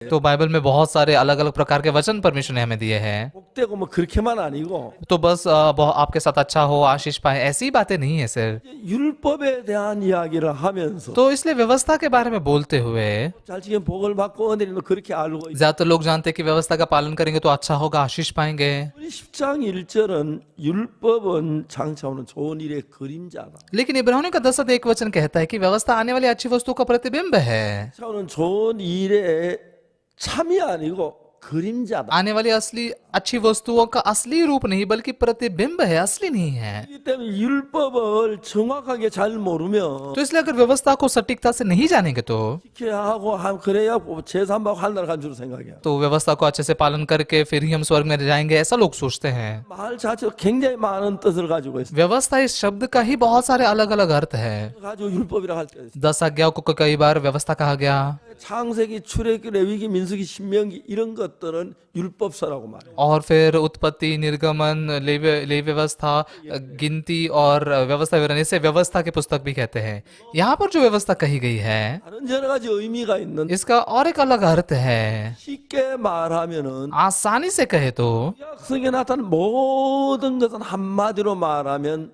तो बाइबल में बहुत सारे अलग अलग प्रकार के वचन परमेश्वर ने हमें दिए हैं। 복되고 뭐 그렇게만 आ니고 तो बस आपके साथ अच्छा हो, आशीष पाए, ऐसी बातें नहीं है सिर्फ। 율법에 대한 이야기를 하면서 तो इसलिए व्यवस्था के बारे में बोलते हुए 잘 지키면 복을 받고 은혜를 그렇게 알고 있어요. ज्यादातर लोग जानते हैं कि व्यवस्था का पालन करेंगे तो अच्छा होगा, आशीष पाएंगे। 우리 10장 1절은 율법은 장차오는 좋은 일의 그림자다. लेकिन इब्रानियों का 10 वचन कहता है कि व्यवस्था आने वाली अच्छी वस्तु का प्रतिबिंब है। 장차오는 좋은 일의 참이 아니고 그림자다. आने वाली असली अच्छी वस्तुओं का असली रूप नहीं बल्कि प्रतिबिंब है, असली नहीं है। 이 때문에 율법을 정확하게 잘 모르면 तो इसलिए अगर व्यवस्था को सटीकता से नहीं जानेंगे तो 지켜야 하고 그래야 제3박 하늘을 간 줄 생각해요. तो व्यवस्था को अच्छे से पालन करके फिर ही हम स्वर्ग में जाएंगे, ऐसा लोग सोचते हैं। 말 자체가 굉장히 많은 뜻을 가지고 있어요. व्यवस्था इस शब्द का ही बहुत सारे अलग अलग अर्थ है। 가지고 율법이라 할 때 10 आज्ञाओं को कई बार व्यवस्था कहा गया, 창세기, 출애굽기, 레위기, 민수기, 신명기 이런 것들은 율법서라고 말해요. और फिर उत्पत्ति, निर्गमन, लेवी व्यवस्था, गिनती और व्यवस्था विवरण, इसे व्यवस्था की पुस्तक भी कहते हैं। यहाँ पर जो व्यवस्था कही गई है 다른 여러 가지 의미가 있는 इसका और एक अलग अर्थ है। 쉽게 말하면은 आसानी से कहे तो 구약성에 나타난 모든 것은 한마디로 말하면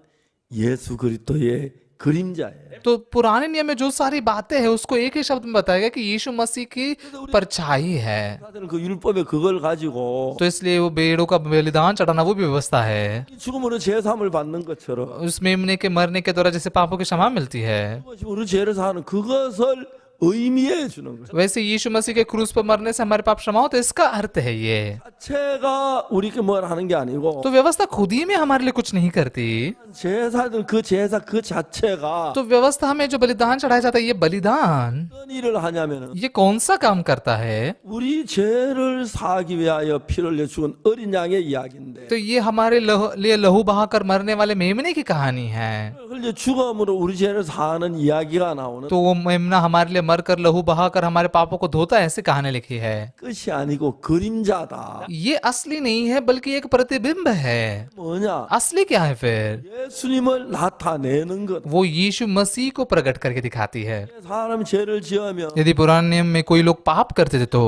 예수 그리스도의 그림자예요. तो पुराने नियम में जो सारी बातें हैं उसको एक ही शब्द में बताया गया कि यीशु मसीह की परछाई है। 사실은 그 율법의 그걸 가지고 तो इसलिए वो भेड़ों का बलिदान चढ़ाना वो भी व्यवस्था है। 죽음으로 제사함을 받는 것처럼 उस मेमने के मरने के द्वारा जैसे पापों की क्षमा मिलती है, 그것이 우리 죄를 사하는 그것을 의미해 주는 거예요. वैसे यीशु मसीह के क्रूस पर मरने से हमारे पाप क्षमा हो, तो इसका अर्थ है ये। 자체가 우리께 뭘 하는 게 아니고 तो व्यवस्था खुद ही में हमारे लिए कुछ नहीं करती। 제사든 그 제사 그 자체가 तो व्यवस्था में जो बलिदान चढ़ाया जाता है, ये बलिदान 어떤 일을 하냐면은 ये कौन सा काम करता है? 우리 죄를 사하기 위하여 피를 흘려 죽은 어린 양의 이야기인데 तो ये हमारे लिए लहू बहाकर मरने वाले मेमने की कहानी है। 흘려 죽음으로 우리 죄를 사하는 이야기가 나오는 तो वो मेमना हमारे लिए मरकर लहू बहाकर हमारे पापों को धोता है, ऐसी कहानी लिखी है। 끝이 아니고 그림자다. ये असली नहीं है बल्कि एक प्रतिबिंब है। 뭐냐? असली क्या है फिर? 예수님을 나타내는 것. वो यीशु मसीह को प्रकट करके दिखाती है। 사람이 죄를 지으면 यदि पुराने नियम में कोई लोग पाप करते थे तो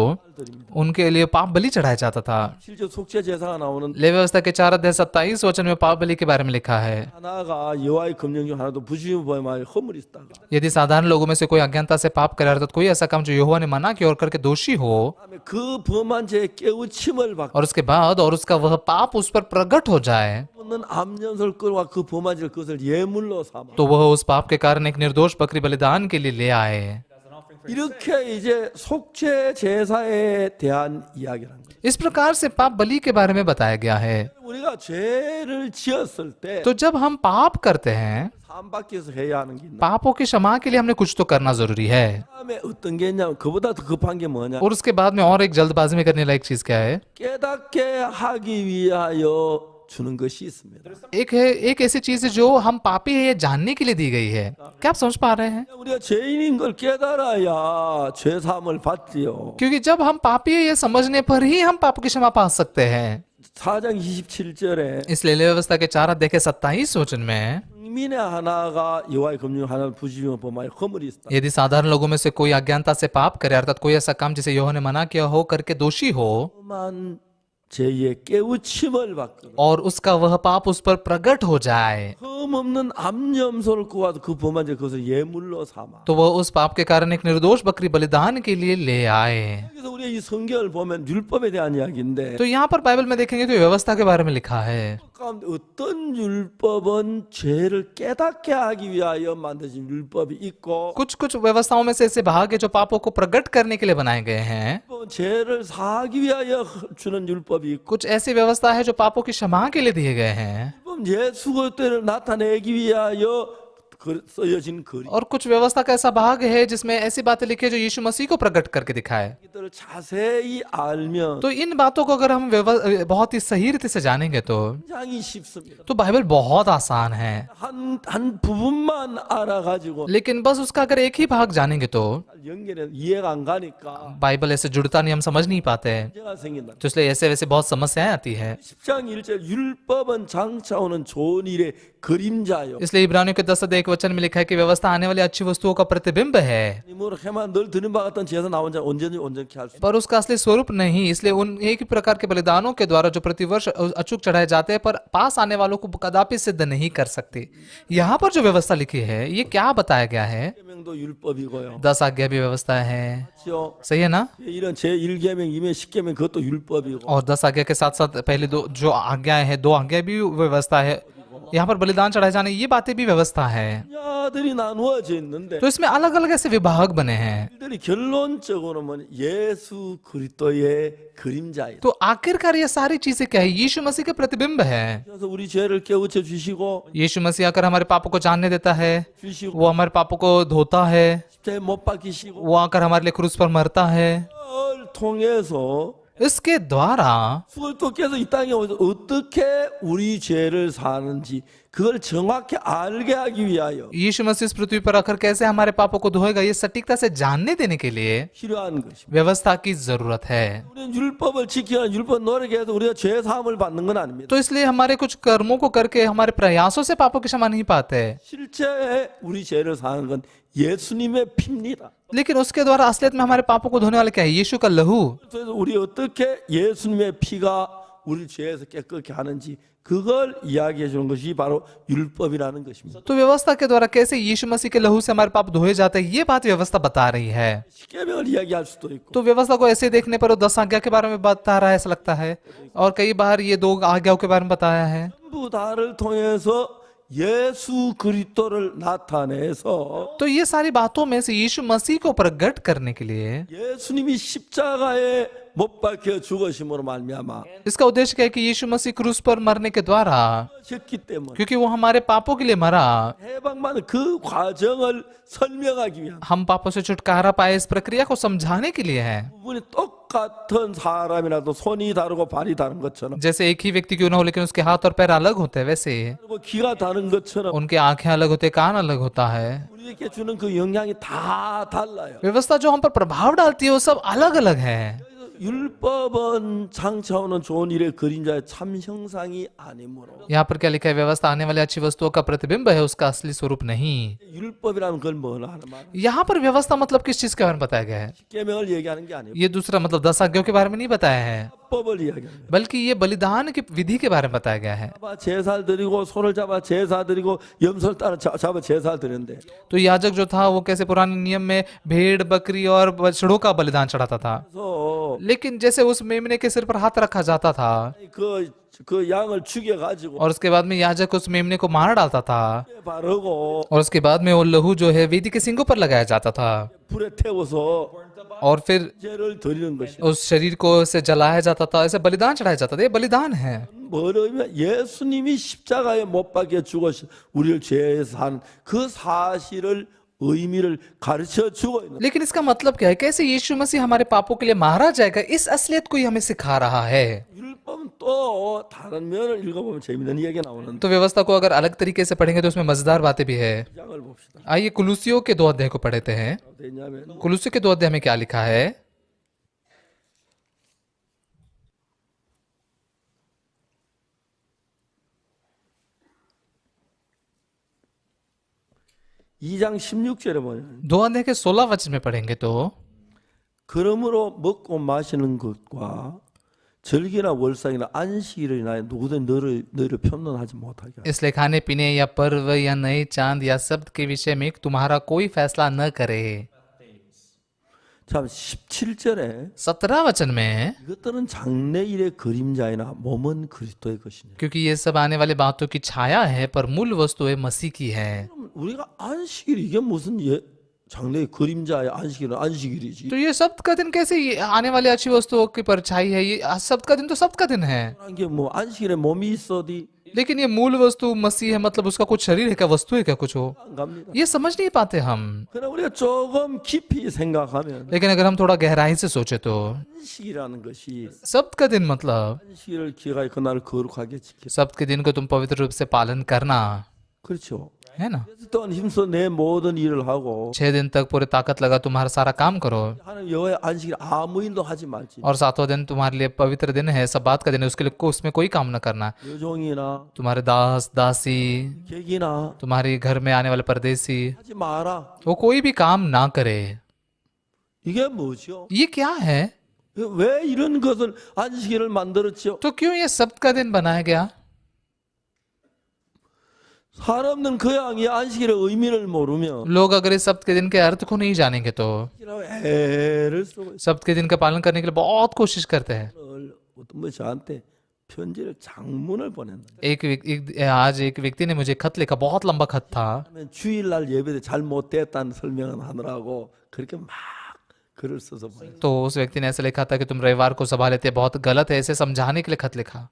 उनके लिए पाप बलि चढ़ाया जाता था। 실제 속죄 제사가 나오는 लेवी व्यवस्था के 4:27 वचन में पाप बलि के बारे में लिखा है। 하나가 여호와의 금령 중 하나도 부주의 범하여 허물이 있다가 यदि साधारण लोगों में से कोई अज्ञानता से पाप करे अर्थात कोई ऐसा काम जो यहोवा ने मना किया और करके दोषी हो, 그다음에 그 범한 죄의 깨우침을 받고 और उसके बाद और उसका वह पाप उस पर प्रकट हो जाए, 는 암년설 끌과 그 범한 죄를 그것을 예물로 삼아 तो वह उस पाप के कारण एक निर्दोष बकरी बलिदान के लिए ले आए। 이렇게 이제 속죄 제사에 대한 이야기를 합니다. इस प्रकार से पाप बलि के बारे में बताया गया है। 우리가 죄를 지었을 때 तो जब हम पाप करते हैं, 사함받기 위해서 해야 하는 게 있나? पापों की क्षमा के लिए हमने कुछ तो करना जरूरी है। 다음에 어떤 게 있냐면 그보다 더 급한 게 뭐냐? और उसके बाद में और एक जल्दबाजी में करने लायक चीज क्या है? 깨닫게 하기 위하여 주는 것이 있습니다. एक ऐसी चीज है जो हम पापी है ये जानने के लिए दी गई है। क्या आप समझ पा रहे हैं? 우리가 죄인인 걸 깨달아야 죄 사함을 받지요. क्योंकि जब हम पापी है ये समझने पर ही हम पाप की क्षमा पा सकते हैं। 4장 27절에 इसलिए लेवी व्यवस्था के 4:27 वचन में 국민의 하나가 여호와의 금령 하나를 부지며 범하여 허물이 있다. यदि साधारण लोगों में से कोई अज्ञानता से पाप करे अर्थात कोई ऐसा काम जिसे यहोवा ने मना किया हो करके दोषी हो 험한 죄의 깨우침을 받거든. और उसका वह पाप उस पर प्रकट हो जाए, 흠 없는 암염소를 구하도 그 범한 죄 그것을 예물로 삼아. तो वह उस पाप के कारण एक निर्दोष बकरी बलिदान के लिए ले आए। 그래서 우리가 이 성경을 보면 율법에 대한 이야기인데 तो यहाँ पर बाइबल में देखेंगे तो व्यवस्था के बारे में लिखा है। 가운데 어떤 율법은 죄를 깨닫게 하기 위하여 만드신 율법이 있고 कुछ कुछ व्यवस्थाओं में से ऐसे भाग है जो पापों को प्रकट करने के लिए बनाए गए हैं। 죄를 사하기 위하여 주는 율법이 있고 कुछ ऐसी व्यवस्था है जो पापों की क्षमा के लिए दिए गए हैं। 예수 그리스도를 나타내기 위하여 쓰여진 글. और कुछ व्यवस्था का ऐसा भाग है जिसमें ऐसी बातें लिखी है जो यीशु मसीह को प्रकट करके दिखाए। 이들을 자세히 알면 तो इन बातों को अगर हम बहुत ही सही रीति से जानेंगे तो 굉장히 쉽습니다. बाइबल बहुत आसान है। 한 부분만 알아가지고 लेकिन बस उसका अगर एक ही भाग जानेंगे तो 연결해 이해가 안 가니까 बाइबल ऐसे जुड़ता नहीं, हम समझ नहीं पाते हैं। 문제가 생긴다. तो इसलिए ऐसे वैसे बहुत समस्याएं आती है। 10장 1절 율법은 장차 오는 좋은 일의 그림자요. इसलिए इब्रानियों के 10:1 वचन में लिखा है कि व्यवस्था आने वाली अच्छी वस्तुओं का प्रतिबिंब है, 하나님으로 해만 늘 드는 바 같던 제사 나 혼자 온전히 온전히 할 수. पर उसका असली स्वरूप नहीं। इसलिए उन एक ही प्रकार के बलिदानों के द्वारा जो प्रतिवर्ष अचूक चढ़ाए जाते हैं पर पास आने वालों को कदापि सिद्ध नहीं कर सकते। यहाँ पर जो व्यवस्था लिखी है ये क्या बताया गया है? 계명도 율법이고요. 10 आज्ञा भी व्यवस्था है, 그렇죠? सही है ना? 이런 제 1계명, 2계명, 10계명 그것도 율법이고. और 10 आज्ञा के साथ साथ पहले दो जो आज्ञाएं हैं, 2 आज्ञा भी व्यवस्था है। यहाँ पर बलिदान चढ़ाए जाने ये बातें भी व्यवस्था है। 분야들이 나누어져 있는데 तो इसमें अलग अलग ऐसे विभाग बने हैं। 이들이 결론적으로는 예수 그리스도의 그림자예요. तो आखिरकार ये सारी चीजें क्या है? यीशु मसीह के प्रतिबिंब है। 그래서 우리 죄를 깨우쳐 주시고 यीशु मसीह आकर हमारे पापों को जानने देता है, 주시고 वो हमारे पापों को धोता है, 십자가에 못 박히시고 वो आकर हमारे लिए क्रूस पर मरता है। 그걸 통해서 इसके द्वारा 그리스도께서 이 땅에 오셔서 어떻게 우리 죄를 사는지 그걸 정확히 알게 하기 위하여 यीशु मसीह इस पृथ्वी पर आकर कैसे हमारे पापों को धोएगा ये सटीकता से जानने देने के लिए 필요한 것입니다. व्यवस्था की जरूरत है। 우리는 율법을 지키는 율법 노력해서 우리가 죄 사함을 받는 건 아닙니다. तो इसलिए हमारे कुछ कर्मों को करके हमारे प्रयासों से पापों की क्षमा नहीं पाते, 실제 우리 죄를 사는 건 예수님의 피입니다. लेकिन उसके द्वारा असलियत में हमारे पापों को धोने वाला क्या है? यीशु का लहू। 그래서 우리 어떻게 예수님의 피가 우리 죄에서 깨끗게 하는지 그걸 이야기해 주는 것이 바로 율법이라는 것입니다. तो व्यवस्था के द्वारा कैसे यीशु मसीह के लहू से हमारे पाप धोए जाते हैं ये बात व्यवस्था बता रही है। 십계명을 이야기할 수도 있고 तो व्यवस्था को ऐसे देखने पर वो 10 आज्ञा के बारे में बता रहा है ऐसा लगता है, और कई बार ये 2 आज्ञाओं के बारे में बताया है। 전부 다를 통해서 예수 그리스도를 나타내서 तो ये सारी बातों में से यीशु मसीह को प्रकट करने के लिए 예수님이 십자가에 못 박혀 죽으심으로 말미암아 इसका उद्देश्य क्या है कि यीशु मसीह क्रूस पर मरने के द्वारा, 하셨기 때문에 क्योंकि वो हमारे पापों के लिए मरा, 해방받는 그 과정을 설명하기 위한 हम पापों से छुटकारा पाए इस प्रक्रिया को समझाने के लिए है। 부분이 똑같은 사람이라도 손이 다르고 발이 다른 것처럼 जैसे एक ही व्यक्ति क्यों ना हो लेकिन उसके हाथ और पैर अलग होते हैं, वैसे 그리고 귀가 다른 것처럼 उनके आंखें अलग होते, कान अलग होता है। 우리에게 주는 그 영향이 다 달라요. व्यवस्था जो हम पर प्रभाव डालती है वो सब अलग अलग है। 율법은 장차오는 좋은 일의 그림자의 참 형상이 아니므로 यहाँ पर क्या लिखा है? व्यवस्था आने वाली अच्छी वस्तुओं का प्रतिबिंब है, उसका असली स्वरूप नहीं। 율법이라는 걸 뭐라 하는 말? यहाँ पर व्यवस्था मतलब किस चीज के बारे में बताया गया है? 십계명을 얘기하는 게 아니고 ये दूसरा मतलब 10 आज्ञाओं के बारे में नहीं बताया है, 법을 이야기하는 거예요. बल्कि ये बलिदान की विधि के बारे में बताया गया है। 잡아 제사를 드리고 소를 잡아 제사 드리고 염소를 따라 잡아 제사를 드리는데 तो याजक जो था वो कैसे पुराने नियम में भेड़ बकरी और बछड़ों का बलिदान चढ़ाता था, 그래서 लेकिन जैसे उस मेमने के सिर पर हाथ रखा जाता था 그 양을 죽여 가지고 और उसके बाद में याजक उस मेमने को मार डालता था 바르고 और उसके बाद में वो लहू जो है वेदी के सींगों पर लगाया जाता था 불에 태워서 और फिर 죄를 드리는 것이 उस शरीर को से जलाया जाता था, ऐसे बलिदान चढ़ाया जाता था। ये बलिदान है। 뭐냐면 예수님이 십자가에 못 박혀 죽어서 우리를 죄에 산 그 사실을 의미를 가르쳐 주고 있는 लेकिन इसका मतलब क्या है? कैसे यीशु मसीह हमारे पापों के लिए मारा जाएगा, इस असलियत को ही हमें सिखा रहा है। 율법은 또 다른 면을 읽어보면 재밌는 이야기가 나오는데 तो व्यवस्था को अगर अलग तरीके से पढ़ेंगे तो उसमें मजेदार बातें भी है। 장을 봅시다. आइए कुलूसियों के 2 अध्याय को पढ़ते हैं। 되냐면 कुलूसियों के 2 अध्याय में क्या लिखा है? 이장 16절에 보면 2 अध्याय के 16 वचन में पढ़ेंगे तो 그러므로 먹고 마시는 것과 절기나 월상이나 안식일을 인하여 누구든 너를 편론하지 못하게 하라. इसलिए खाने पीने या पर्व या नए चांद या शब्द के विषय में तुम्हारा कोई फैसला न करे। 참 17절에 17 वचन में, 이것들은 장래일의 그림자이나 몸은 그리스도의 것이니. क्योंकि ये सब आने वाली बातों की छाया है पर मूल वस्तु है मसीह की है। 그럼 우리가 안식일 이게 무슨 장래의 그림자의 안식일은 안식일이지. तो ये शब्द का दिन कैसे ये आने वाली अच्छी वस्तुओं की परछाई है? ये शब्द का दिन तो शब्द का दिन है, 이게 뭐 안식일에 몸이 있어도 लेकिन ये मूल वस्तु मसीह है, मतलब उसका कुछ शरीर है क्या, वस्तु है क्या कुछ हो? 안 갑니다. ये समझ नहीं पाते हम। 그러나 우리가 조금 깊이 생각하면 लेकिन अगर हम थोड़ा गहराई से सोचे तो 안식이라는 것이 शब्द का दिन मतलब 안식일을 기억하여 그날을 거룩하게 지켜. शब्द के दिन को तुम पवित्र रूप से पालन करना, 그렇죠. है ना। 6일 동안 힘써 내 모든 일을 하고 6 दिन तक पूरे ताकत लगा तुम्हारा सारा काम करो, 하나님 여호와의 안식일 아무 일도 하지 말지. और 7वां दिन तुम्हारे लिए पवित्र दिन है, सब्बात का दिन है, उसके लिए उसमें कोई काम न करना। 여종이나 तुम्हारे दास दासी, 객이나 तुम्हारे घर में आने वाले परदेसी, 하지 마라. वो कोई भी काम ना करे। 이게 뭐죠? ये क्या है? 왜 이런 것을 안식일을 만들었죠? तो क्यों ये सब्त का दिन बनाया गया? 사람들은 그냥 이 안식일의 의미를 모르면 लोग अगर इस सब्त के दिन के अर्थ को नहीं जानेंगे तो 애를 쓰고 있어요. सब्त के दिन का पालन करने के लिए बहुत कोशिश करते हैं। 어떤 분이 저한테 편지를 장문을 보낸다. आज एक व्यक्ति ने मुझे खत लिखा, बहुत लंबा खत था। 주일날 예배 잘못됐다는 설명을 하느라고 그렇게 막 글을 써서 보냈어요. तो उस व्यक्ति ने ऐसा लिखा था कि तुम रविवार को सभा लेते बहुत गलत है, ऐसे समझाने के लिए खत लिखा।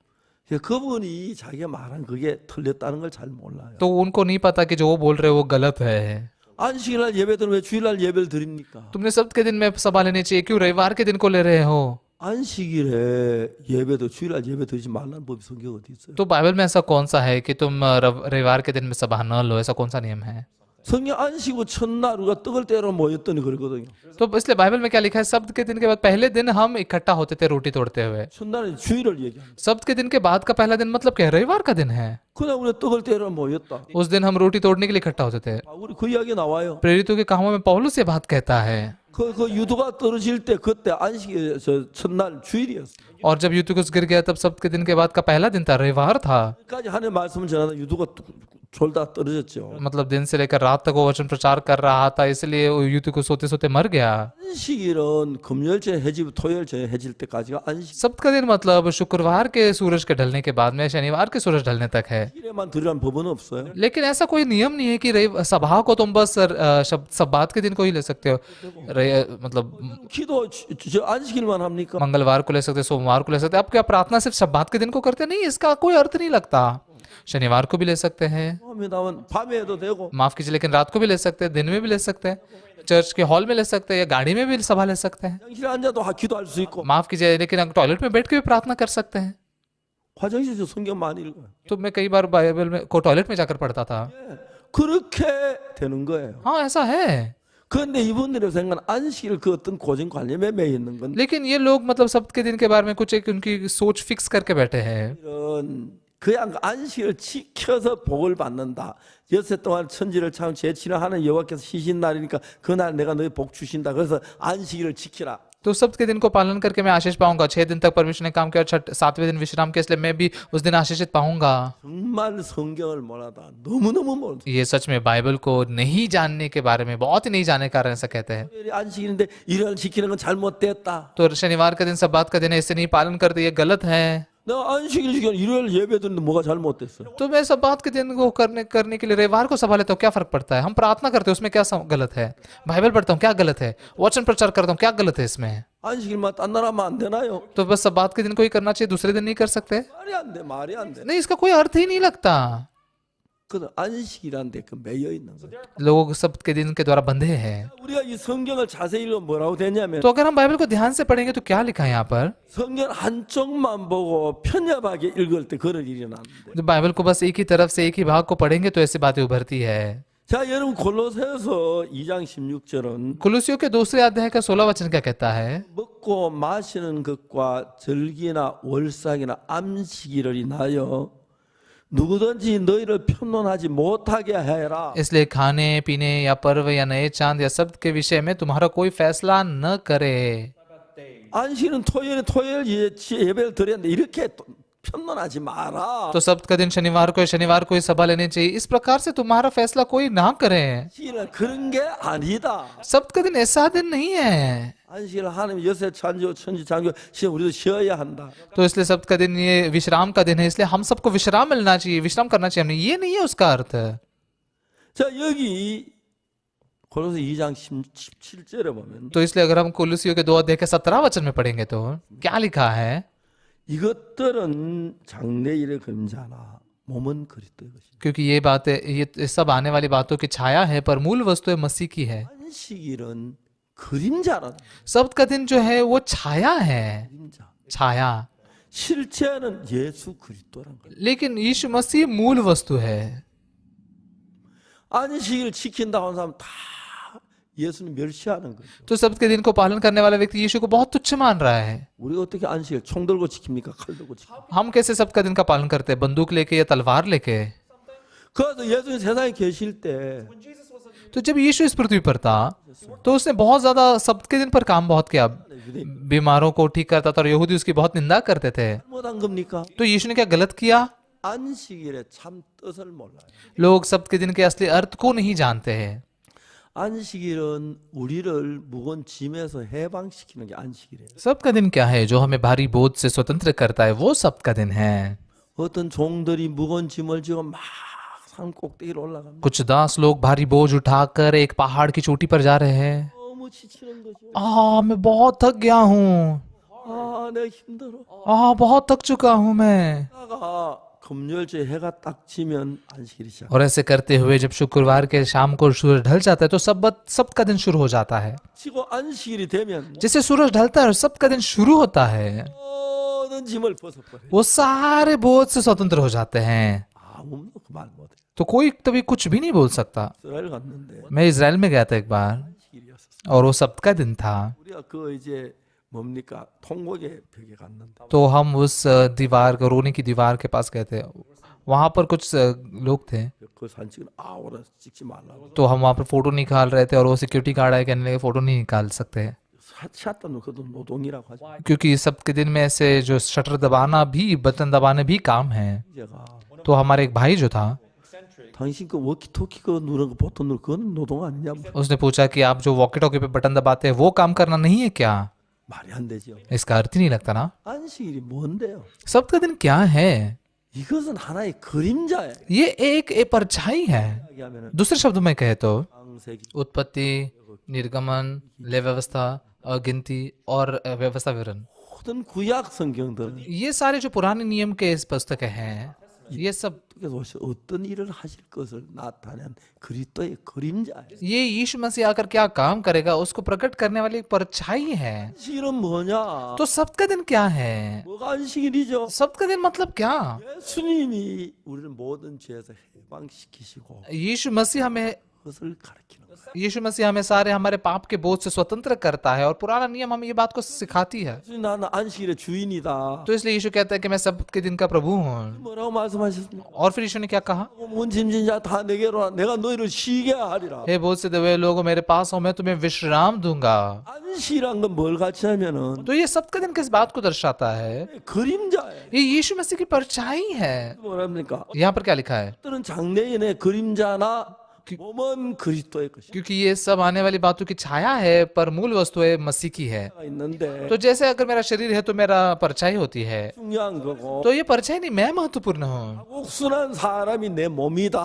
그분이 자기가 말한 그게 틀렸다는 걸 잘 몰라요. तो उनको नहीं पता कि जो वो बोल रहे हैं वो गलत है। 안식일날 예배들은 왜 주일날 예배를 드립니까? तुमने सब्त के दिन में सभा लेनी चाहिए, क्यों रविवार के दिन को ले रहे हो? 안식일에 예배도 주일날 예배 드리지 말라는 법이 성경 어디 있어요? तो बाइबल में ऐसा कौन सा है कि तुम रविवार के दिन में सभा न लो, ऐसा कौन सा नियम है? 성경 안식일 첫날 우리가 떡을 떼러 모였더니 그러거든요. तो इसलिए बाइबल में क्या लिखा है? सब्त के दिन के बाद पहले दिन हम इकट्ठा होते थे रोटी तोड़ते हुए। 첫날은 주일을 얘기합니다. सब्त के दिन के बाद का पहला दिन मतलब क्या है? रविवार का दिन है। 그날 우리가 떡을 떼러 모였다. उस दिन हम रोटी तोड़ने के लिए इकट्ठा होते थे। 우리 그 이야기 나와요. प्रेरितों के कामों में पौलुस ये बात कहता है। 그 유도가 떨어질 때 그때 안식일 저 첫날 주일이었어요. और जब यूतुकुस गिर गया तब सब्त के दिन के बाद का पहला दिन था, रविवार था। 까지 하나님의 말씀을 전하다 유도가 졸다 떨어졌죠. मतलब दिन से लेकर रात तक वो वचन प्रचार कर रहा था, इसलिए यूतुकुस सोते सोते मर गया। 안식일은 금요일 전에 해지고 토요일 전에 해질 때까지가 안식. सब्त का दिन मतलब शुक्रवार के सूरज के ढलने के बाद में शनिवार के सूरज ढलने तक है। 일에만 드리라는 법은 없어요. लेकिन ऐसा कोई नियम नहीं है कि सभा को तुम बस सब्बात के दिन को ही ले सकते हो। मतलब 기도 저 안식일만 합니까? मंगलवार को ले सकते, सोमवार को ले सकते। अब क्या प्रार्थना सिर्फ सब्बात के दिन को करते? नहीं, इसका कोई अर्थ नहीं लगता। शनिवार को भी ले सकते हैं, 합니다만 밤에 해도 되고 माफ कीजिए, लेकिन रात को भी ले सकते हैं, दिन में भी ले सकते हैं, चर्च के हॉल में ले सकते हैं, या गाड़ी में भी सभा ले सकते हैं। 화장실에 앉아도 기도할 수 있고 माफ कीजिए, लेकिन टॉयलेट में बैठ के भी प्रार्थना कर सकते हैं। 화장실에서 성경 많이 읽어요. तो मैं कई बार बाइबल में को टॉयलेट में जाकर पढ़ता था। 그렇게 되는 거예요. हाँ, ऐसा है। 그런데 이분들의 생각은 안식일 그 어떤 고정관념에 매여 있는 건 लेकिन ये लोग मतलब सब्त के दिन के बारे में कुछ एक उनकी सोच फिक्स करके बैठे हैं। 이런 그냥 안식일을 지켜서 복을 받는다. 여섯 동안 천지를 참 제치는 하는 여호와께서 쉬신 날이니까 그날 내가 너희 복 주신다. 그래서 안식일을 지키라. तो सब्त के दिन को पालन करके मैं आशीष पाऊंगा। 6 दिन तक परमेश्वर ने काम किया, 7वें दिन विश्राम किया, इसलिए मैं भी उस दिन आशीषित पाऊंगा। 정말 성경을 몰라다 너무너무 몰라. ये सच में बाइबल को नहीं जानने के बारे में, बहुत ही नहीं जानने के कारण ऐसा कहते हैं। 안식일인데 일을 지키는 건 잘못됐다. तो शनिवार का दिन सब्बात का दिन है, इससे नहीं पालन करते, ये गलत है। 나 안식일 지키는 일요일 예배 드는데 뭐가 잘못됐어? तो मैं सब्बात के दिन को करने के लिए रविवार को सभा लेता हूँ, क्या फर्क पड़ता है? हम प्रार्थना करते हैं, उसमें क्या गलत है? बाइबल पढ़ता हूँ, क्या गलत है? वचन प्रचार करता हूँ, क्या गलत है इसमें? 안식일만 딴 나라 하면 안 되나요? तो बस सब्बात के दिन को ही करना चाहिए, दूसरे दिन नहीं कर सकते? 말이 안 돼. नहीं, इसका कोई अर्थ ही नहीं लगता। 그 안식이란 데 그 매여 있는 거예요. लोग सब्त के दिन के द्वारा बंधे हैं। 우리가 이 성경을 자세히 읽으면 뭐라고 되냐면 तो अगर हम बाइबल को ध्यान से पढ़ेंगे तो क्या लिखा है यहाँ पर? 성경 한쪽만 보고 편협하게 읽을 때 그런 일이 나는데. तो बाइबल को बस एक ही तरफ से एक ही भाग को पढ़ेंगे तो ऐसी बातें उभरती है। 자, 여러분 골로새서 2장 16절은 कुलुसियों के दूसरे अध्याय का 16 वचन क्या कहता है? 먹고 마시는 것과 절기나 월삭이나 안식일을 인하여 누구든지 너희를 편론하지 못하게 해라. इसलिए खाने पीने या पर्व या नए चांद या शब्द के विषय में तुम्हारा कोई फैसला न करे। 안식일은 토요일 예배를 드렸는데 이렇게 편론하지 마라. तो सब्त का दिन शनिवार को ही सभा लेनी चाहिए, इस प्रकार से तुम्हारा फैसला कोई ना करे। 안식일은 그런 게 아니다. सब्त का दिन ऐसा दिन नहीं है। 안식일 하나님 여세 찬조 천지 장교 우리도 쉬어야 한다. तो इसलिए सब्त का दिन ये विश्राम का दिन है, इसलिए हम सबको विश्राम मिलना चाहिए, विश्राम करना चाहिए हमने, ये नहीं है उसका अर्थ। 자, 여기 고린도서 2장 17절에 보면 तो इसलिए अगर हम कुलुसियों के 2 अध्याय के 17 वचन में पढ़ेंगे तो क्या लिखा है? 이것들은 장래일의 그림자나 몸은 그리스도의 것이다. क्योंकि ये बातें, ये सब आने वाली बातों की छाया है, पर मूल वस्तु मसीह की है। 안식일은 그림자라. सब्त का दिन जो है वो छाया है, 그림자. छाया। 실제는 예수 그리스도란 거예요. लेकिन यीशु मसीह मूल वस्तु है। 안식일을 지킨다고 하는 사람 다 예수님 멸시하는 거죠. तो सब्त के दिन को पालन करने वाला व्यक्ति यीशु को बहुत तुच्छ मान रहा है। 우리가 어떻게 안식일 총 들고 지킵니까? 칼 들고 지킵니까? हम कैसे सब्त का दिन का पालन करते हैं, बंदूक लेके या तलवार लेके? 그래서 예수님 세상에 계실 때 तो जब यीशु इस पृथ्वी पर था तो उसने बहुत ज्यादा सब्त के दिन पर काम बहुत किया, बीमारों को ठीक करता था और यहूदी उसकी बहुत निंदा करते थे। 잘못한 겁니까? तो यीशु ने क्या गलत किया? 안식일의 참 뜻을 몰라요. लोग सब्त के दिन के असली अर्थ को नहीं जानते हैं। 안식일은 우리를 무거운 짐에서 해방시키는 게 안식일이에요. सब्त का दिन क्या है? जो हमें भारी बोझ से स्वतंत्र करता है, वो सब्त का दिन है। 어떤 종들이 무거운 짐을 지고 막 산 꼭대기로 올라갑니다. कुछ दास लोग भारी बोझ उठाकर एक पहाड़ की चोटी पर जा रहे हैं। 너무 지치는 거죠. मैं बहुत थक गया हूँ। 내가 힘들어. बहुत थक चुका हूँ मैं। 하다가 금요일째 해가 딱 지면 안식일이 시작. और ऐसे करते हुए जब शुक्रवार के शाम को सूरज ढल जाता है तो सब्त का दिन शुरू हो जाता है। 지고 안식일이 되면 जैसे सूरज ढलता है और सब्त का दिन शुरू होता है, 모든 짐을 벗어버려요. वो सारे बोझ से स्वतंत्र हो जाते हैं। 아무도 그 말 못해. तो कोई कभी कुछ भी नहीं बोल सकता। 이스라엘 갔는데 मैं इज़राइल में गया था एक बार 안식일이었어. और वो सब्त का दिन था। 우리가 그 이제 뭡니까 통곡의 벽에 갔는데 तो हम उस दीवार को, रोने की दीवार के पास गए थे। वहां पर कुछ लोग थे, 그 산책은 아우라 찍지 말라고. तो हम वहां पर फोटो निकाल रहे थे और वो सिक्योरिटी गार्ड आए, कहने लगे फोटो नहीं निकाल सकते 샷다는 그것도 노동이라고 하죠. क्योंकि सब्त के दिन में ऐसे जो शटर दबाना भी, बटन दबाने भी काम है। 제가 तो हमारे एक भाई जो था, 당신 그 워키토키 그 누르는 거 버튼 누르 그건 노동 아니냐? उसने पूछा कि आप जो वॉकी टॉकी पे बटन दबाते हैं वो काम करना नहीं है क्या? 말이 안 되죠. इसका अर्थ ही नहीं लगता ना। 안식일이 뭔데요? सब्त का दिन क्या है? 이것은 하나의 그림자예요. ये एक परछाई है। 이야기하면은 दूसरे शब्दों में कहे तो 창세기 उत्पत्ति, निर्गमन, लय व्यवस्था, गिनती और व्यवस्था विवरण, 모든 구약 성경들은 ये सारे जो पुराने नियम के इस पुस्तक हैं, ये सब 그래서 어떤 일을 하실 것을 나타낸 그리스도의 그림자예요. ये यीशु मसीह आकर क्या काम करेगा उसको प्रकट करने वाली एक परछाई है। 안식일은 뭐냐? तो सब्त का दिन क्या है? 뭐가 안식일이죠? सब्त का दिन मतलब क्या? 예수님이 우리를 모든 죄에서 해방시키시고 यीशु मसीह हमें 그것을 가르치는 거예요. यीशु मसीह हमें सारे हमारे पाप के बोझ से स्वतंत्र करता है और पुराना नियम हमें ये बात को सिखाती है। 예수님 나는 안식일의 주인이다. तो इसलिए यीशु कहता है कि मैं सब्त के दिन का प्रभु हूँ। 뭐라고 말씀하셨습니까? और फिर यीशु ने क्या कहा? 온 짐진 자 다 내게로 와. 내가 너희를 쉬게 하리라. हे बोझ से दबे लोगों, मेरे पास हो, मैं तुम्हें विश्राम दूंगा। 안식이란 건 뭘 같이 하면은 तो ये सब्त का दिन किस बात को दर्शाता है? 그림자예요. ये यीशु मसीह की परछाई है। 뭐랍니까? यहाँ पर क्या लिखा है? 어떤 장래인의 그림자나 몸은 그리스도의 것이다. क्योंकि ये सब आने वाली बातों की छाया है पर मूल वस्तु है मसीह की है। 있는데 तो जैसे अगर मेरा शरीर है तो मेरा परछाई होती है, 중요한 거고 तो ये परछाई नहीं, मैं महत्वपूर्ण हूँ। 옥순한 사람이 내 몸이다.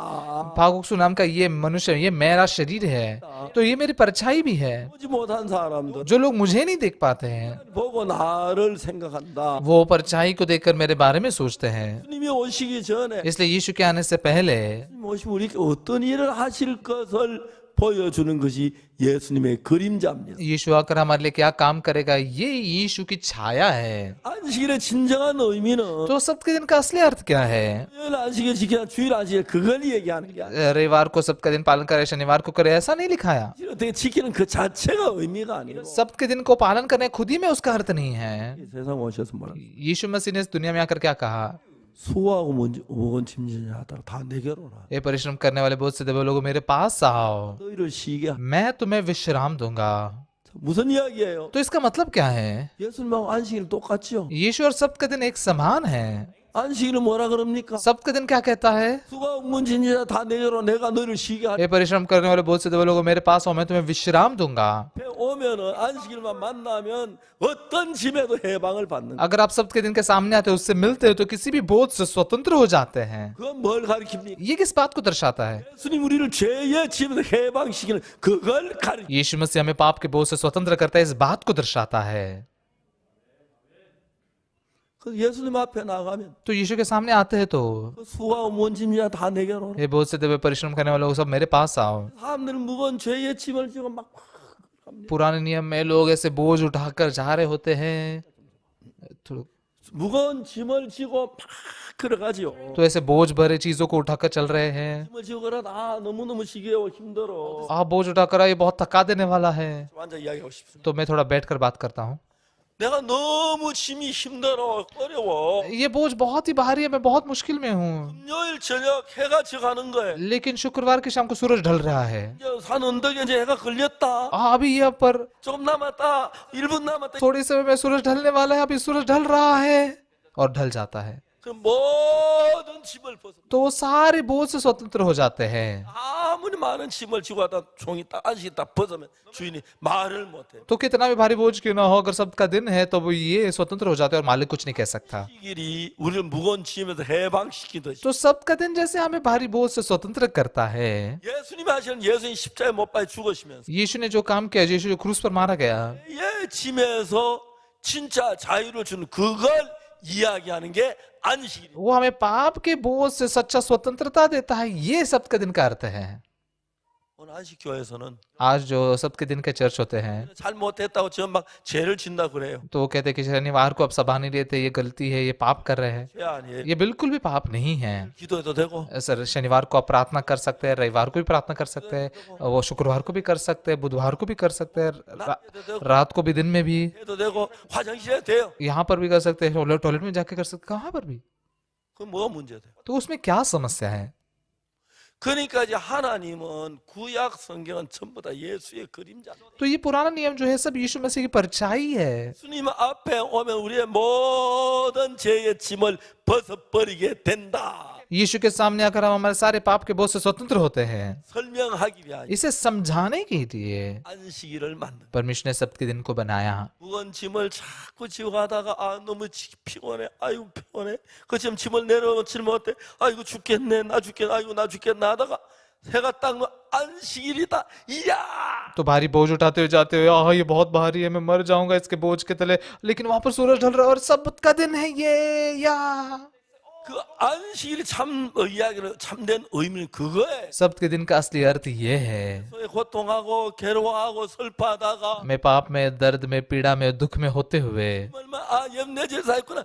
भागुकसु नाम का ये मनुष्य, ये मेरा शरीर है, तो ये मेरी परछाई भी है। 보지 못한 사람들 जो लोग मुझे नहीं देख पाते हैं 보고 나를 생각한다. वो परछाई को देखकर मेरे बारे में सोचते हैं। 주님이 오시기 전에 इसलिए यीशु के आने से पहले 주님 오시면 우리에게 어떤 일을 하실 것을 보여주는 것이 예수님의 그림자입니다. यीशु आकर हमारे लिए क्या काम करेगा, ये यीशु की छाया है। 안식일의 진정한 의미는 तो सब्त के दिन का असली अर्थ क्या है? 주일 안식일 지키나 주일 안식일 그걸 얘기하는 게 아니라 रविवार को सब्त का दिन पालन करे, शनिवार को करे, ऐसा नहीं लिखाया। 어떻게 지키는 그 자체가 의미가 아니고 सब्त के दिन को पालन करने खुद ही में उसका अर्थ नहीं है। 이 세상 오셔서 뭐라 यीशु मसीह ने इस दुनिया में आकर क्या कहा? 수고하고 무거운 짐진 자들 다 내게로 오라. ये परिश्रम करने वाले बोझ से दबे लोगों, मेरे पास आओ, 너희를 쉬게. मैं तुम्हें विश्राम दूंगा। 무슨 이야기예요? तो इसका मतलब क्या है? 예수님하고 안식일 똑같죠? यीशु और सब्त का दिन एक समान है। 안식일은 뭐라 그럽니까? सब्त का दिन क्या कहता है? 수고하고 무거운 짐진 자다 내게로 내가 너희를 쉬게 하리. ये परिश्रम करने वाले बोझ से दबे लोगों, मेरे पास आओ, मैं तुम्हें विश्राम दूंगा। 오면은 안식일만 만나면 어떤 짐에도 해방을 받는 거예요. अगर आप सब्त के दिन के सामने आते हो, उससे मिलते हो, तो किसी भी बोझ से स्वतंत्र हो जाते हैं। 그건 뭘 가리킵니까? ये किस बात को दर्शाता है? 예수님 우리를 죄의 짐에서 해방시키는 그걸 가리킵니다. यीशु मसीह हमें पाप के बोझ से स्वतंत्र करता है, इस बात को दर्शाता है। 그 예수님 앞에 나가면 तो यीशु के सामने आते हैं तो 그 수고하고 무거운 짐진 자다 내게로 오라. हे बोझ से दबे परिश्रम करने वाले लोग, सब मेरे पास आओ। 사람들은 무거운 죄의 짐을 지고 막 पुराने नियम में लोग ऐसे बोझ उठाकर जा रहे होते हैं। थोड़ा 무거운 짐을 지고 막 걸어가지요. तो ऐसे बोझ भरे चीजों को उठाकर चल रहे हैं। 짐을 지고 걸어 너무너무 지겨워 힘들어. आप बोझ उठाकर आए, बहुत थका देने वाला है। 앉아 이야기하고 싶습니다. तो मैं थोड़ा बैठकर बात करता हूँ। 내가 너무 짐이 힘들어 어려워. ये बोझ बहुत ही भारी है, मैं बहुत मुश्किल में हूँ। 금요일 저녁 해가 져가는 거예요. लेकिन शुक्रवार की शाम को सूरज ढल रहा है। 이제 산 언덕에 इ제 해가 걸렸다. अभी यहाँ पर 좀 남았다. 1분 남았다. थोड़ी समय में सूरज ढलने वाला है, अभी सूरज ढल रहा है और ढल जाता है। 그 모든 짐을 벗어. तो वो सारे बोझ से स्वतंत्र हो जाते हैं। 아무리 많은 짐을 지고 왔다 종이 딱 안식이 딱 벗으면 주인이 말을 못해. तो कितना भी भारी बोझ क्यों ना हो, अगर सबका दिन है तो वो ये स्वतंत्र हो जाते हैं और मालिक कुछ नहीं कह सकता। 일이 우리를 무거운 짐에서 해방시키듯이 तो सबका दिन जैसे हमें भारी बोझ से स्वतंत्र करता है। 예수님이 하시는 예수님 십자가에 못 박혀 죽으시면서 यीशु ने जो काम किया, यीशु जो क्रूस पर मारा गया, 예 짐에서 진짜 자유를 주는 그걸 이야기하는 게 안식일이에요. वो हमें पाप के बोझ से सच्चा स्वतंत्रता देता है। ये सबका दिन का अर्थ है। 오늘 안식 교회에서는 आज जो सबके दिन के चर्च होते हैं, 잘 못했다고 지금 막 죄를 짓나 그래요. तो वो कहते हैं कि शनिवार को अब सभा नहीं लेते, ये गलती है, ये पाप कर रहे हैं। 죄 아니에요. ये बिल्कुल भी पाप नहीं है। 기도해도 되고 सर, शनिवार को आप प्रार्थना कर सकते हैं, रविवार को भी प्रार्थना कर सकते हैं, वो शुक्रवार को भी कर सकते हैं, बुधवार को भी कर सकते हैं, 낮에도 되고 रात को भी, दिन में भी। 해도 되고 화장실에 돼요. यहाँ पर भी कर सकते हैं, टॉयलेट में जाके कर सकते हैं, कहाँ पर भी। 그 뭐가 문제돼요? तो उसमें क्या समस्या है? 그러니까 이제 하나님은 구약 성경은 전부 다 예수의 그림자. तो ये पुराना नियम जो है सब यीशु मसीह की परछाई है। 예수님 앞에 오면 우리의 모든 죄의 짐을 벗어버리게 된다. यीशु के सामने आकर हम हमारे सारे पाप के बोझ से स्वतंत्र होते हैं। 설명하기 위하여 इसे समझाने के लिए 안식일을 만든. परमेश्वर ने सबके दिन को बनाया। 무거운 짐을 자꾸 지고 가다가 너무 피곤해. 아이고 피곤해. 그 지금 짐을 내려놓지 못해. 아이고 죽겠네. 나 죽겠네. 아이고 나 죽겠네 하다가 해가 딱 안식일이다. 이야. तो भारी बोझ उठाते हुए जाते हुए, आह ये बहुत भारी है, मैं मर जाऊंगा इसके बोझ के तले, लेकिन वहां पर सूरज ढल रहा है और सबका दिन है ये, या 그 안식일이 참 이야기는 참된 의미는 그거예요. सबके दिन का असली अर्थ ये है। 고통하고 괴로워하고 슬퍼하다가 मैं पाप में, दर्द में, पीड़ा में, दुख में होते हुए 정말 내 죄사 있구나.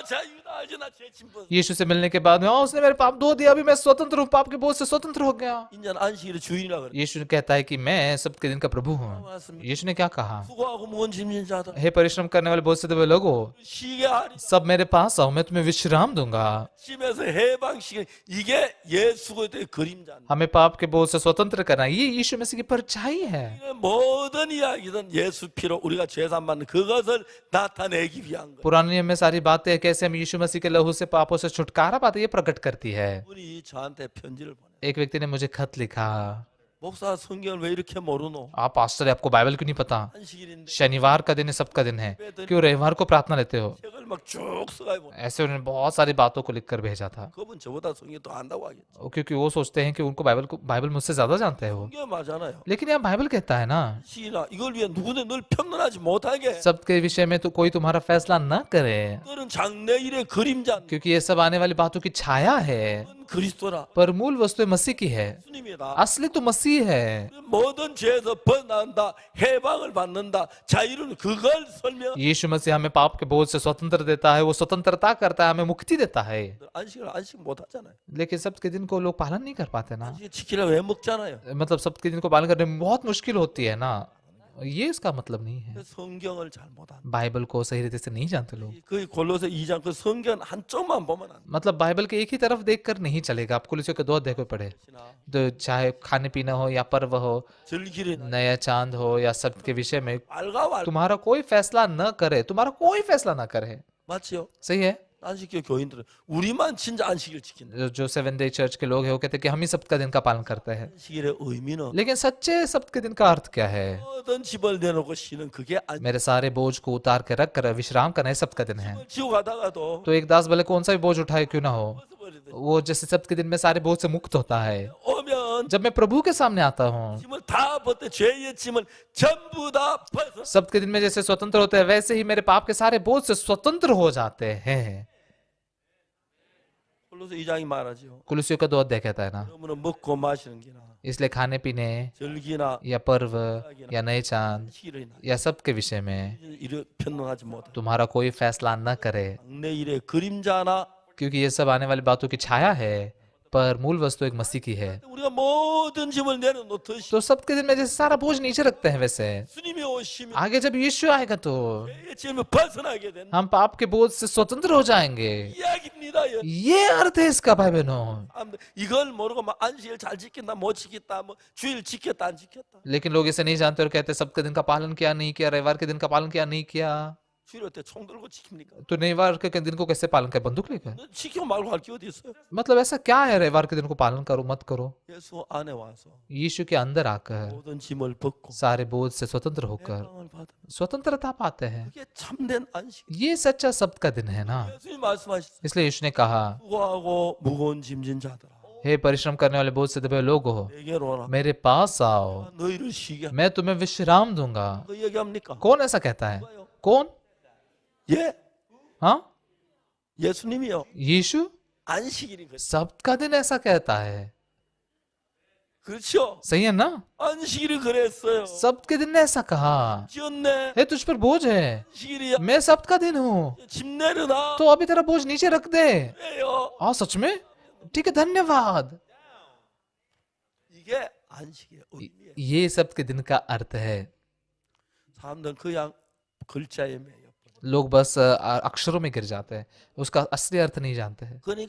자유다. 이제 나 죄 짐 벗어. यीशु से मिलने के बाद में, उसने मेरे पाप धो दिया, अभी मैं स्वतंत्र हूँ, पाप के बोझ से स्वतंत्र हो गया। 이제 안식일의 주인이라 그래. यीशु कहता है कि मैं सबके दिन का प्रभु हूँ। यीशु ने क्या कहा? 수고하고 무거운 짐진 자들 हे परिश्रम करने वाले बोझ से दबे लोगों, 쉬게 하리. सब मेरे पास आओ, मैं तुम्हें विश्राम दूंगा। 짐에서 해방시키는 이게 예수 그리스도의 그림자입니다. हमें पाप के बोझ से स्वतंत्र करना, ये यीशु मसीह की परछाई है। 모든 이야기는 예수 피로 우리가 죄산 받는 그것을 나타내기 위한 거예요. पुराने नियम में सारी बातें कैसे हम यीशु मसीह के लहू से पापों से छुटकारा पाते, ये प्रकट करती है। 분이 저한테 편지를 보내. एक व्यक्ति ने मुझे खत लिखा, 목사 성경을 왜 이렇게 모르노? आप पास्टर, आपको बाइबल क्यों नहीं पता? 안식일인데 शनिवार का दिन है, सबका दिन है, क्यों रविवार को प्रार्थना लेते हो? 책을 막쭉 써가지고 보내. ऐसे उन्होंने बहुत सारी बातों को लिखकर भेजा था। 그분 저보다 성경 더 안다고 하겠죠. क्योंकि वो सोचते हैं कि उनको बाइबल मुझसे ज्यादा जानते हैं वो। 성경 맞잖아요. लेकिन यहाँ बाइबल कहता है ना, 시나 이걸 위해 누구든 늘 평론하지 못하게. सबके विषय में तो कोई तुम्हारा फैसला न करे, 그들은 장래일의 그림자. क्योंकि ये सब आने वाली बातों की छाया है, 그리스도라. पर मूल वस्तु मसीह की है। 예수님이다. असली तो मसीह है। 모든 죄에서 벗어난다. 해방을 받는다. 자유는 그걸 설명. यीशु मसीह हमें पाप के बोझ से स्वतंत्र देता है, वो स्वतंत्रता करता है, हमें मुक्ति देता है। 안식 못 하잖아요. लेकिन सबके दिन को लोग पालन नहीं कर पाते ना, 안식 지키려 왜 먹잖아요. मतलब सबके दिन को पालन करने में बहुत मुश्किल होती है ना, ये इसका मतलब नहीं है। 성경을 잘 못한다. बाइबल को सही रीति से नहीं जानते लोग। 그 골로새 2장 그 성경 한쪽만 보면 안 मतलब बाइबल के एक ही तरफ देखकर नहीं चलेगा, आपको कुलिसियों के 2 अध्याय को पढ़े, 되나. तो चाहे खाने पीना हो या पर्व हो, 절기를 नया चांद हो या सब के विषय में 알가와 तुम्हारा कोई फैसला न करे, तुम्हारा कोई फैसला ना करे। 맞지요? सही है। 안식교 교인들은 우리만 진짜 안식일 지킨다. जो 7 डे चर्च के लोग हैं वो कहते हैं कि हम ही सबका दिन का पालन करते हैं, 안식일의 의미는 लेकिन सच्चे सबके दिन का अर्थ क्या है? 모든 집을 내놓고 쉬는 그게 मेरे सारे बोझ को उतार के रख कर विश्राम करना ही सबका दिन है। 안식을 지고 가다가도 तो एक दास भले कौन सा भी बोझ उठाए क्यों ना हो, 벗어버리듯 वो जैसे सबके दिन में सारे बोझ से मुक्त होता है। 오면 जब मैं प्रभु के सामने आता हूँ, 짐을 다 벗대 죄의 짐을 전부 다 벗어. सबके दिन में जैसे स्वतंत्र होते हैं, वैसे ही मेरे पाप के सारे बोझ से स्वतंत्र हो जाते हैं। 골로새 2장이 말하죠. कुलुसियों का 2 अध्याय कहता है ना, 그러므로 먹고 마시는 기나 इसलिए खाने पीने 절기나 या पर्व या नए चांद 시기를 या सब के विषय में 이를 변론하지 못해. तुम्हारा कोई फैसला न करे, 내 일의 그림자나 क्योंकि ये सब आने वाली बातों की छाया है, पर मूल वस्तु एक मसीह की है। 우리가 모든 짐을 내려놓듯이 तो सबके दिन में जैसे सारा बोझ नीचे रखते हैं, वैसे 주님이 오시면 आगे जब यीशु आएगा तो 내 짐을 벗어나게 된다. हम पाप के बोझ से स्वतंत्र हो जाएंगे। 이야기입니다. ये अर्थ है इसका भाई बहनों। 사람들 이걸 모르고 막 안식일 잘 지켰나 못 지켰다, 뭐 주일 지켰다 안 지켰다. लेकिन लोग इसे नहीं जानते और कहते सबके दिन का पालन किया नहीं किया, रविवार के दिन का पालन किया नहीं किया। 주일 때 총 들고 지킵니까? तो रविवार के दिन को कैसे पालन कर, बंदूक लेकर? 너 지키고 말고 할 게 어디 있어요? मतलब ऐसा क्या है रविवार के दिन को पालन करो मत करो? 예수 안에 와서 यीशु के अंदर आकर 모든 짐을 벗고 सारे बोझ से स्वतंत्र होकर 해방을 받으면 स्वतंत्रता पाते हैं। 그게 참된 안식. ये सच्चा सब्त का दिन है ना। 예수님 말씀하셨어요. इसलिए यीशु ने कहा, 수고하고 무거운 짐진 자들아, हे परिश्रम करने वाले बोझ से दबे लोग हो, 내게로 오라. मेरे पास आओ, 너희를 쉬게. मैं तुम्हें विश्राम दूंगा। 그 얘기합니까? कौन ऐसा कहता है? कौन? 예, हाँ, 예수님이요. यीशु 안식일이 그랬어요. सब्त का दिन ऐसा कहता है। 그렇죠? सही है ना? 안식일이 그랬어요. सब्त के दिन ने ऐसा कहा, 지었네. हे तुझ पर बोझ है, 안식일이야. मैं सब्त का दिन हूँ, 짐 내려놔. तो अभी तेरा बोझ नीचे रख दे। 왜요? हाँ सच में? ठीक है, धन्यवाद। 이게 안식의 의미예요. ये सब्त के दिन का अर्थ है। 사람들은 그냥 글자에 매여. लोग बस अक्षरों में गिर जाते हैं, उसका असली अर्थ नहीं जानते हैं। 그러니까